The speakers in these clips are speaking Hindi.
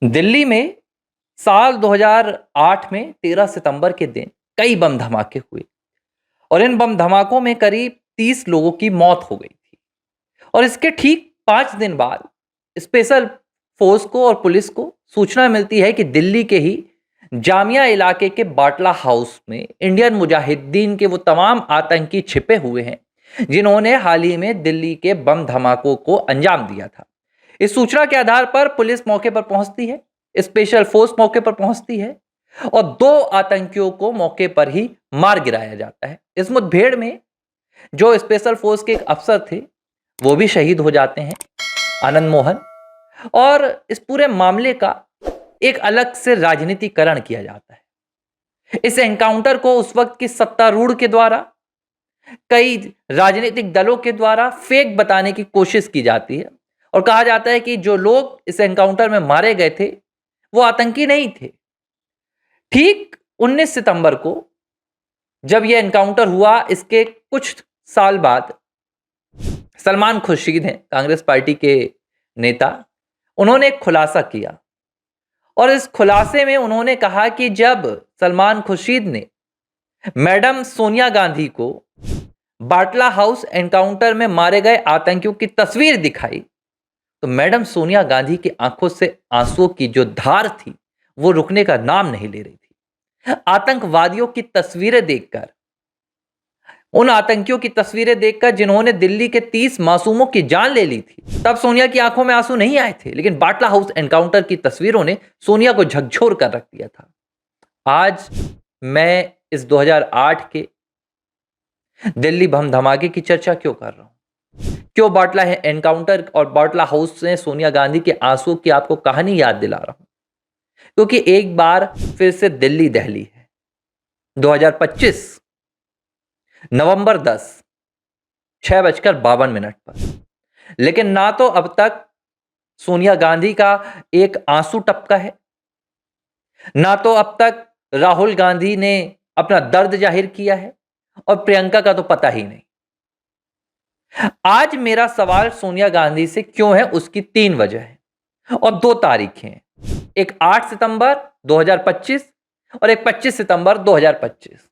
दिल्ली में साल 2008 में 13 सितंबर के दिन कई बम धमाके हुए और इन बम धमाकों में करीब 30 लोगों की मौत हो गई थी। और इसके ठीक 5 दिन बाद स्पेशल फोर्स को और पुलिस को सूचना मिलती है कि दिल्ली के ही जामिया इलाके के बाटला हाउस में इंडियन मुजाहिदीन के वो तमाम आतंकी छिपे हुए हैं जिन्होंने हाल ही में दिल्ली के बम धमाकों को अंजाम दिया था। इस सूचना के आधार पर पुलिस मौके पर पहुंचती है, स्पेशल फोर्स मौके पर पहुंचती है और 2 आतंकियों को मौके पर ही मार गिराया जाता है। इस मुठभेड़ में जो स्पेशल फोर्स के एक अफसर थे वो भी शहीद हो जाते हैं, आनंद मोहन। और इस पूरे मामले का एक अलग से राजनीतिकरण किया जाता है। इस एनकाउंटर को उस वक्त की सत्तारूढ़ के द्वारा, कई राजनीतिक दलों के द्वारा फेक बताने की कोशिश की जाती है और कहा जाता है कि जो लोग इस एनकाउंटर में मारे गए थे वो आतंकी नहीं थे। ठीक 19 सितंबर को जब यह एनकाउंटर हुआ, इसके कुछ साल बाद सलमान खुर्शीद हैं कांग्रेस पार्टी के नेता, उन्होंने एक खुलासा किया और इस खुलासे में उन्होंने कहा कि जब सलमान खुर्शीद ने मैडम सोनिया गांधी को बाटला हाउस एनकाउंटर में मारे गए आतंकियों की तस्वीर दिखाई तो मैडम सोनिया गांधी की आंखों से आंसुओं की जो धार थी वो रुकने का नाम नहीं ले रही थी। आतंकवादियों की तस्वीरें देखकर, उन आतंकियों की तस्वीरें देखकर जिन्होंने दिल्ली के 30 मासूमों की जान ले ली थी, तब सोनिया की आंखों में आंसू नहीं आए थे, लेकिन बाटला हाउस एनकाउंटर की तस्वीरों ने सोनिया को झकझोर कर रख दिया था। आज मैं इस 2008 के दिल्ली बम धमाके की चर्चा क्यों कर रहा हूं? क्यों बाटला एनकाउंटर और बाटला हाउस से सोनिया गांधी के आंसू की आपको कहानी याद दिला रहा हूं? क्योंकि एक बार फिर से दिल्ली दहली है। 2025 नवंबर 10 6:52 पर। लेकिन ना तो अब तक सोनिया गांधी का एक आंसू टपका है, ना तो अब तक राहुल गांधी ने अपना दर्द जाहिर किया है और प्रियंका का तो पता ही नहीं। आज मेरा सवाल सोनिया गांधी से क्यों है, उसकी 3 वजह है और 2 तारीखें हैं। एक 8 सितंबर 2025 और एक 25 सितंबर 2025।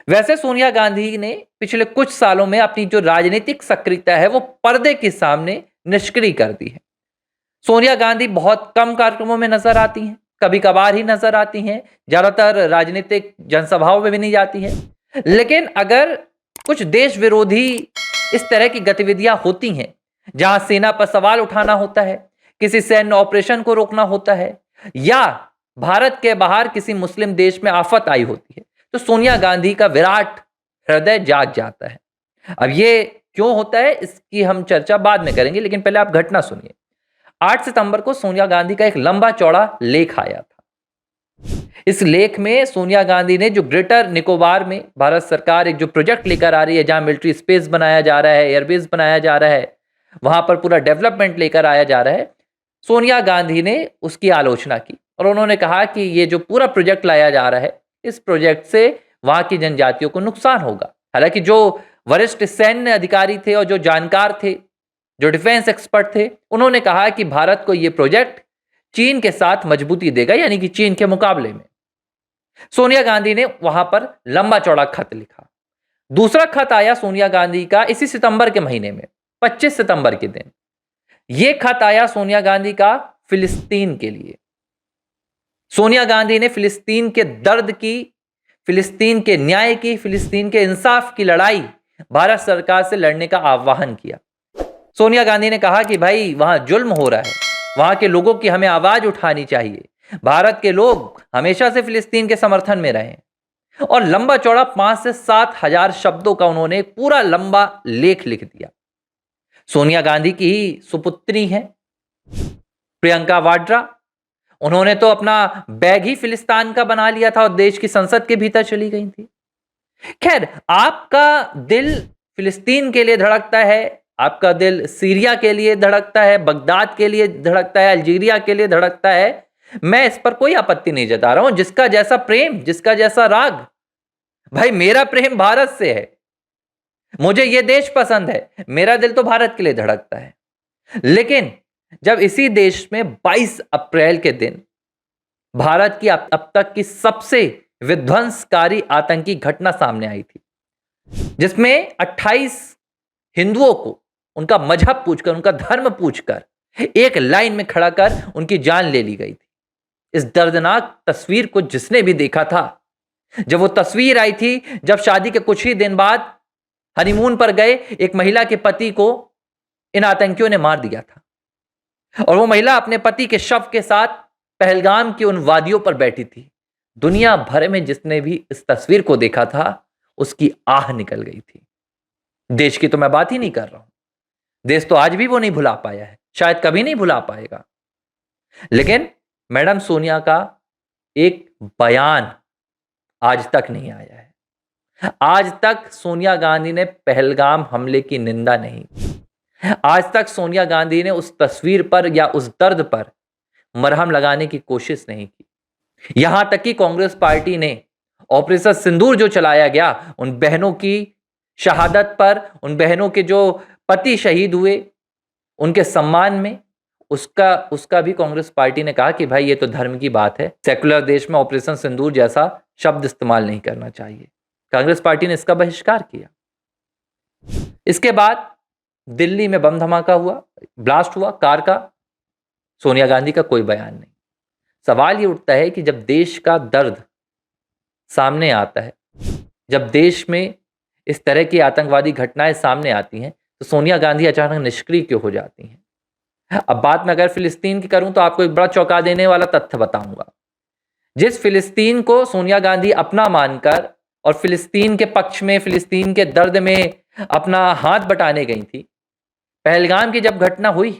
वैसे सोनिया गांधी ने पिछले कुछ सालों में अपनी जो राजनीतिक सक्रियता है वो पर्दे के सामने निष्क्रिय कर दी है। सोनिया गांधी बहुत कम कार्यक्रमों में नजर आती हैं, कभी कभार ही नजर आती हैं, ज्यादातर राजनीतिक जनसभाओं में भी नहीं जाती है। लेकिन अगर कुछ देश विरोधी इस तरह की गतिविधियां होती हैं जहां सेना पर सवाल उठाना होता है, किसी सैन्य ऑपरेशन को रोकना होता है या भारत के बाहर किसी मुस्लिम देश में आफत आई होती है, तो सोनिया गांधी का विराट हृदय जाग जाता है। अब ये क्यों होता है इसकी हम चर्चा बाद में करेंगे, लेकिन पहले आप घटना सुनिए। 8 सितंबर को सोनिया गांधी का एक लंबा चौड़ा लेख आया था। इस लेख में सोनिया गांधी ने जो ग्रेटर निकोबार में भारत सरकार एक जो प्रोजेक्ट लेकर आ रही है, जहां मिलिट्री स्पेस बनाया जा रहा है, एयरबेस बनाया जा रहा है, वहां पर पूरा डेवलपमेंट लेकर आया जा रहा है, सोनिया गांधी ने उसकी आलोचना की और उन्होंने कहा कि ये जो पूरा प्रोजेक्ट लाया जा रहा है, इस प्रोजेक्ट से वहां की जनजातियों को नुकसान होगा। हालांकि जो वरिष्ठ सैन्य अधिकारी थे और जो जानकार थे, जो डिफेंस एक्सपर्ट थे, उन्होंने कहा कि भारत को यह प्रोजेक्ट चीन के साथ मजबूती देगा, यानी कि चीन के मुकाबले में। सोनिया गांधी ने वहां पर लंबा चौड़ा खत लिखा। दूसरा खत आया सोनिया गांधी का इसी सितंबर के महीने में, 25 सितंबर के दिन। यह खत आया सोनिया गांधी का फिलिस्तीन के लिए। सोनिया गांधी ने फिलिस्तीन के दर्द की, फिलिस्तीन के न्याय की, फिलिस्तीन के इंसाफ की लड़ाई भारत सरकार से लड़ने का आह्वान किया। सोनिया गांधी ने कहा कि भाई वहां जुल्म हो रहा है, वहां के लोगों की हमें आवाज उठानी चाहिए। भारत के लोग हमेशा से फिलिस्तीन के समर्थन में रहे। और लंबा चौड़ा 5 से 7 हजार शब्दों का उन्होंने पूरा लंबा लेख लिख दिया। सोनिया गांधी की ही सुपुत्री हैं प्रियंका वाड्रा, उन्होंने तो अपना बैग ही फिलिस्तीन का बना लिया था और देश की संसद के भीतर चली गई थी। खैर, आपका दिल फिलिस्तीन के लिए धड़कता है, आपका दिल सीरिया के लिए धड़कता है, बगदाद के लिए धड़कता है, अल्जीरिया के लिए धड़कता है। मैं इस पर कोई आपत्ति नहीं जता रहा हूं। जिसका जैसा प्रेम, जिसका जैसा राग। भाई मेरा प्रेम भारत से है, मुझे यह देश पसंद है, मेरा दिल तो भारत के लिए धड़कता है। लेकिन जब इसी देश में 22 अप्रैल के दिन भारत की अब तक की सबसे विध्वंसकारी आतंकी घटना सामने आई थी, जिसमें 28 हिंदुओं को उनका मजहब पूछकर, उनका धर्म पूछकर एक लाइन में खड़ा कर उनकी जान ले ली गई थी। इस दर्दनाक तस्वीर को जिसने भी देखा था, जब वो तस्वीर आई थी, जब शादी के कुछ ही दिन बाद हनीमून पर गए एक महिला के पति को इन आतंकियों ने मार दिया था और वो महिला अपने पति के शव के साथ पहलगाम की उन वादियों पर बैठी थी। दुनिया भर में जिसने भी इस तस्वीर को देखा था, उसकी आह निकल गई थी। देश की तो मैं बात ही नहीं कर रहा हूं, देश तो आज भी वो नहीं भुला पाया है, शायद कभी नहीं भुला पाएगा। लेकिन मैडम सोनिया का एक बयान आज तक नहीं आया है। आज तक सोनिया गांधी ने पहलगाम हमले की निंदा नहीं की। आज तक सोनिया गांधी ने उस तस्वीर पर या उस दर्द पर मरहम लगाने की कोशिश नहीं की। यहां तक कि कांग्रेस पार्टी ने ऑपरेशन सिंदूर जो चलाया गया, उन बहनों की शहादत पर, उन बहनों के जो पति शहीद हुए, उनके सम्मान में उसका भी कांग्रेस पार्टी ने कहा कि भाई ये तो धर्म की बात है, सेकुलर देश में ऑपरेशन सिंदूर जैसा शब्द इस्तेमाल नहीं करना चाहिए। कांग्रेस पार्टी ने इसका बहिष्कार किया। इसके बाद दिल्ली में बम धमाका हुआ, ब्लास्ट हुआ कार का, सोनिया गांधी का कोई बयान नहीं। सवाल ये उठता है कि जब देश का दर्द सामने आता है, जब देश में इस तरह की आतंकवादी घटनाएं सामने आती हैं, तो सोनिया गांधी अचानक निष्क्रिय क्यों हो जाती हैं? अब बात मैं अगर फिलिस्तीन की करूं तो आपको एक बड़ा चौंका देने वाला तथ्य बताऊंगा। जिस फिलिस्तीन को सोनिया गांधी अपना मानकर और फिलिस्तीन के पक्ष में, फिलिस्तीन के दर्द में अपना हाथ बटाने गई थी, पहलगाम की जब घटना हुई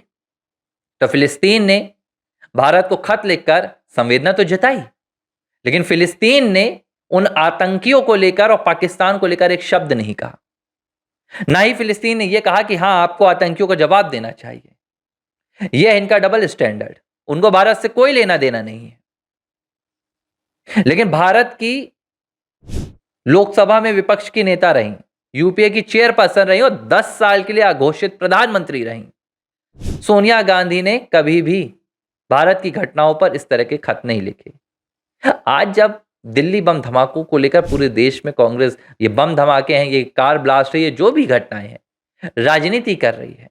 तो फिलिस्तीन ने भारत को खत लिखकर संवेदना तो जताई, लेकिन फिलिस्तीन ने उन आतंकियों को लेकर और पाकिस्तान को लेकर एक शब्द नहीं कहा। ना ही फिलिस्तीन ने यह कहा कि हां, आपको आतंकियों को जवाब देना चाहिए। यह है इनका डबल स्टैंडर्ड, उनको भारत से कोई लेना देना नहीं है। लेकिन भारत की लोकसभा में विपक्ष की नेता रही, यूपीए की चेयरपर्सन रही और 10 साल के लिए अघोषित प्रधानमंत्री रही, सोनिया गांधी ने कभी भी भारत की घटनाओं पर इस तरह के खत नहीं लिखे। आज जब दिल्ली बम धमाकों को लेकर पूरे देश में कांग्रेस, ये बम धमाके हैं, ये कार ब्लास्ट है, ये जो भी घटनाएं हैं, राजनीति कर रही है।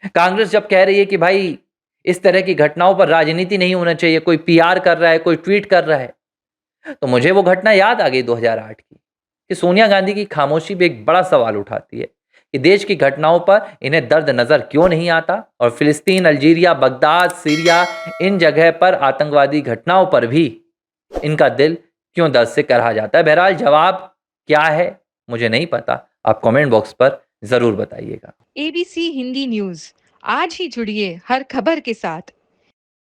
कांग्रेस जब कह रही है कि भाई इस तरह की घटनाओं पर राजनीति नहीं होना चाहिए, कोई पीआर कर रहा है, कोई ट्वीट कर रहा है, तो मुझे वो घटना याद आ गई 2008 की, कि सोनिया गांधी की खामोशी भी एक बड़ा सवाल उठाती है कि देश की घटनाओं पर इन्हें दर्द नजर क्यों नहीं आता, और फिलिस्तीन, अल्जीरिया, बगदाद, सीरिया, इन जगह पर आतंकवादी घटनाओं पर भी इनका दिल क्यों दर्द से करहा जाता है। बहरहाल जवाब क्या है मुझे नहीं पता, आप कमेंट बॉक्स पर जरूर बताइएगा। एबीसी हिंदी न्यूज, आज ही जुड़िए हर खबर के साथ।